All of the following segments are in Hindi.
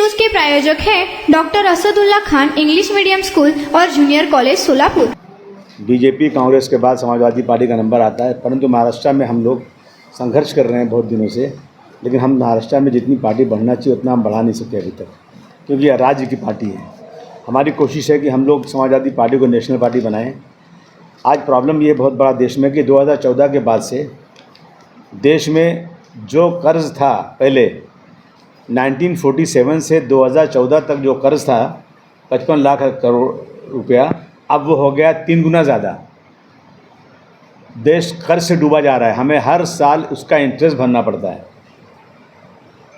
न्यूज के प्रायोजक हैं doctor Asadullah Khan English medium school और junior college Solapur. BJP Congress के बाद समाजवादी पार्टी का नंबर आता है, परंतु महाराष्ट्र में हम लोग संघर्ष कर रहे हैं बहुत दिनों से। लेकिन हम महाराष्ट्र में जितनी पार्टी बढ़ना चाहिए उतना हम बढ़ा नहीं सकते अभी तक, क्योंकि यह राज्य की पार्टी है। हमारी कोशिश है कि हम लोग समाजवादी पार्टी को नेशनल पार्टी बनाएं। आज प्रॉब्लम ये बहुत बड़ा देश में कि 2014 के बाद से देश में जो कर्ज था, पहले 1947 से 2014 तक जो कर्ज था 55 लाख करोड़ रुपया, अब वो हो गया 3 गुना ज़्यादा। देश कर्ज से डूबा जा रहा है, हमें हर साल उसका इंटरेस्ट भरना पड़ता है।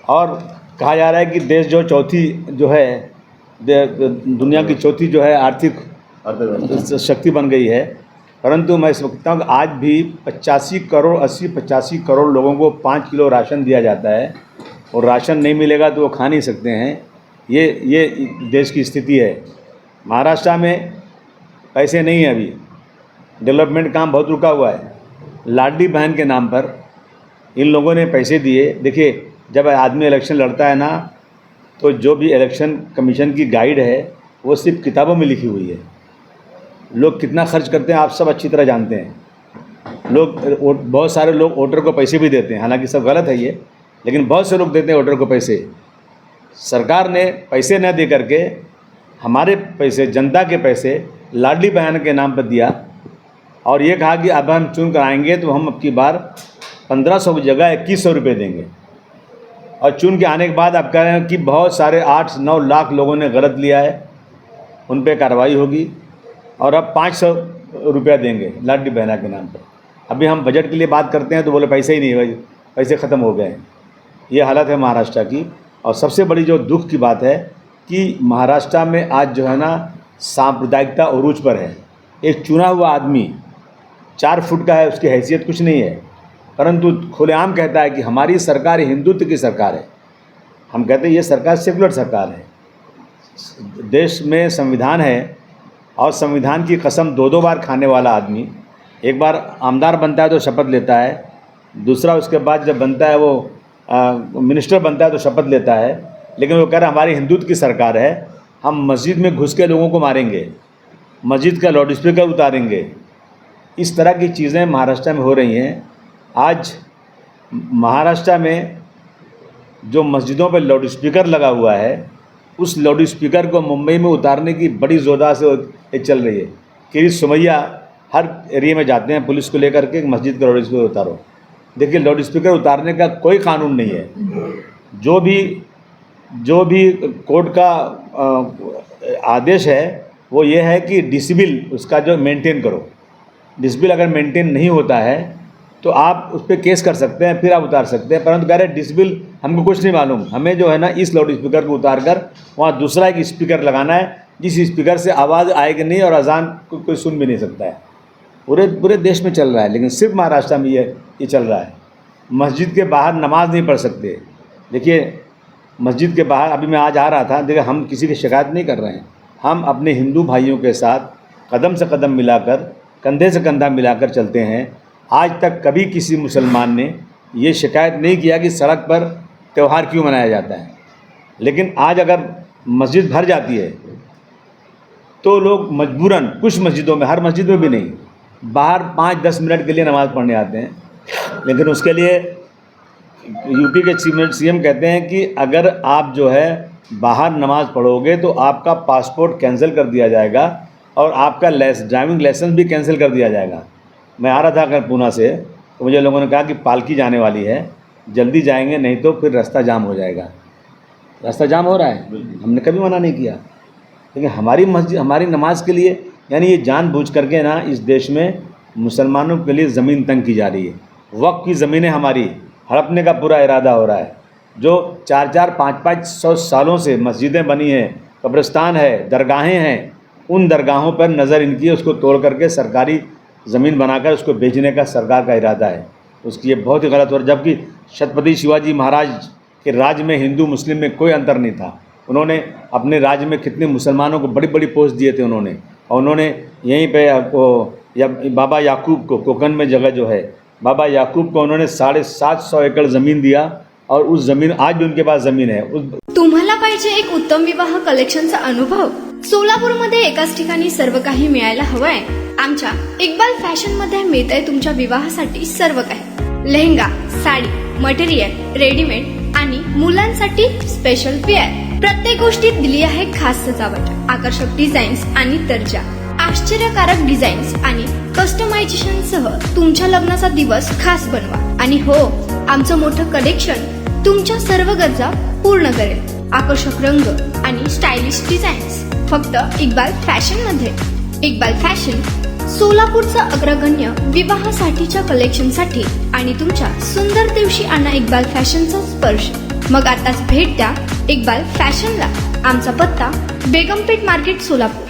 और कहा जा रहा है कि देश जो चौथी जो है दुनिया की चौथी जो है आर्थिक शक्ति बन गई है, परंतु मैं समझता हूँ कि आज भी 85 करोड़ लोगों को 5 किलो राशन दिया जाता है, और राशन नहीं मिलेगा तो वो खा नहीं सकते हैं। ये देश की स्थिति है। महाराष्ट्र में पैसे नहीं है, अभी डेवलपमेंट काम बहुत रुका हुआ है। लाडली बहन के नाम पर इन लोगों ने पैसे दिए। देखिए, जब आदमी इलेक्शन लड़ता है ना, तो जो भी इलेक्शन कमीशन की गाइड है वो सिर्फ किताबों में लिखी हुई है। लोग कितना खर्च करते हैं आप सब अच्छी तरह जानते हैं। बहुत सारे लोग वोटर को पैसे भी देते हैं, हालांकि सब गलत है ये, लेकिन बहुत से लोग देते हैं वोटर को पैसे। सरकार ने पैसे न दे करके हमारे पैसे, जनता के पैसे लाडली बहन के नाम पर दिया, और ये कहा कि अब हम चुन कर आएंगे तो हम अब की बार 1500 की जगह 2100 रुपये देंगे। और चुन के आने के बाद आप कह रहे हैं कि बहुत सारे 8-9 लाख लोगों ने गलत लिया है, उन पर कार्रवाई होगी, और अब 500 रुपया देंगे लाडली बहना के नाम पर। अभी हम बजट के लिए बात करते हैं तो बोले पैसे ही नहीं है, पैसे ख़त्म हो गए हैं। ये हालत है महाराष्ट्र की। और सबसे बड़ी जो दुख की बात है कि महाराष्ट्र में आज जो है ना, सांप्रदायिकता उरूज पर है। एक चुना हुआ आदमी 4 फुट का है, उसकी हैसियत कुछ नहीं है, परंतु खुलेआम कहता है कि हमारी सरकार हिंदुत्व की सरकार है। हम कहते हैं ये सरकार सेकुलर सरकार है। देश में संविधान है, और संविधान की कसम 2-2 बार खाने वाला आदमी, एक बार आमदार बनता है तो शपथ लेता है, दूसरा उसके बाद जब बनता है वो मिनिस्टर बनता है तो शपथ लेता है, लेकिन वो कह रहा है हमारी हिंदुत्व की सरकार है, हम मस्जिद में घुस के लोगों को मारेंगे, मस्जिद का लाउड स्पीकर उतारेंगे। इस तरह की चीज़ें महाराष्ट्र में हो रही हैं। आज महाराष्ट्र में जो मस्जिदों पर लाउड स्पीकर लगा हुआ है, उस लाउड स्पीकर को मुंबई में उतारने की बड़ी ज़ोरदार से चल रही है। कि सुमैया हर एरिया में जाते हैं पुलिस को लेकर के, मस्जिद का लाउड स्पीकर उतारो। देखिए, लाउड स्पीकर उतारने का कोई कानून नहीं है। जो भी कोर्ट का आदेश है वो ये है कि डिसिबिल उसका जो मेंटेन करो। डिसिबिल अगर मेंटेन नहीं होता है तो आप उस पर केस कर सकते हैं, फिर आप उतार सकते हैं। परंतु कह रहे डिसिबिल हमको कुछ नहीं मालूम, हमें जो है ना इस लाउड स्पीकर को उतार कर वहाँ दूसरा एक स्पीकर लगाना है, जिस स्पीकर से आवाज़ आएगी नहीं और अजान को कोई सुन भी नहीं सकता है। पूरे देश में चल रहा है, लेकिन सिर्फ महाराष्ट्र में ये चल रहा है। मस्जिद के बाहर नमाज नहीं पढ़ सकते। देखिए, मस्जिद के बाहर अभी मैं आज आ रहा था, देखिए हम किसी की शिकायत नहीं कर रहे हैं। हम अपने हिंदू भाइयों के साथ कदम से कदम मिलाकर, कंधे से कंधा मिलाकर चलते हैं। आज तक कभी किसी मुसलमान ने ये शिकायत नहीं किया कि सड़क पर त्यौहार क्यों मनाया जाता है। लेकिन आज अगर मस्जिद भर जाती है तो लोग मजबूरन, कुछ मस्जिदों में, हर मस्जिद में भी नहीं, बाहर 5-10 मिनट के लिए नमाज़ पढ़ने आते हैं। लेकिन उसके लिए यूपी के सीएम कहते हैं कि अगर आप जो है बाहर नमाज़ पढ़ोगे तो आपका पासपोर्ट कैंसिल कर दिया जाएगा और आपका ड्राइविंग लाइसेंस भी कैंसिल कर दिया जाएगा। मैं आ रहा था अगर पूना से, तो मुझे लोगों ने कहा कि पालकी जाने वाली है, जल्दी जाएंगे नहीं तो फिर रास्ता जाम हो जाएगा। रास्ता जाम हो रहा है, हमने कभी मना नहीं किया, लेकिन हमारी मस्जिद, हमारी नमाज के लिए, यानी ये जानबूझ करके ना इस देश में मुसलमानों के लिए ज़मीन तंग की जा रही है। वक्फ की ज़मीनें हमारी हड़पने का पूरा इरादा हो रहा है। जो 4-4, 5-500 सालों से मस्जिदें बनी हैं, कब्रिस्तान है, दरगाहें हैं, उन दरगाहों पर नज़र इनकी, उसको तोड़ करके सरकारी ज़मीन बनाकर उसको बेचने का सरकार का इरादा है। उसकी ये बहुत ही गलत हो रहा है। जबकि छत्रपति शिवाजी महाराज के राज में हिंदू मुस्लिम में कोई अंतर नहीं था। उन्होंने अपने राज्य में कितने मुसलमानों को बड़ी बड़ी पोस्ट दिए थे उन्होंने, और उन्होंने यहीं पे बाबा याकूब को, कोकन में जगह जो है, बाबा याकूब को उन्होंने 750 एकड़ ज़मीन दिया, और उस ज़मीन, आज भी उनके पास ज़मीन है। तुम्हाला पाहिजे एक उत्तम विवाह कलेक्शनचा अनुभव? सोलापूरमध्ये एकाच ठिकाणी सर्व काही मिळायला हवंय. आमच्या इक्बाल फॅशन मध्ये मिळतंय तुमच्या विवाहासाठी सर्व काही. लेहंगा, साडी, मटेरियल, रेडीमेड आणि मुलांसाठी स्पेशल वेअर. प्रत्येक गोष्टीत दिली आहे खास सजावट, आकर्षक डिझाईन्स आणि दर्जा. आश्चर्यकारक डिझाईन्स आणि कस्टमायझेशन सह तुमच्या लग्नाचा दिवस खास बनवा. आणि हो, आमचं मोठं कलेक्शन तुमच्या सर्व गरजा पूर्ण करेल. आकर्षक रंग आणि स्टायलिश डिझाईन्स फक्त इक्बाल फॅशन मध्ये. इक्बाल फॅशन सोलापूरचा अग्रगण्य विवाहासाठीच्या कलेक्शनसाठी आणि तुमच्या सुंदर दिवशी आणा इक्बाल फॅशनचा स्पर्श. मग आताच भेट द्या इक्बाल फॅशनला. आमचा पत्ता बेगमपेठ मार्केट, सोलापूर.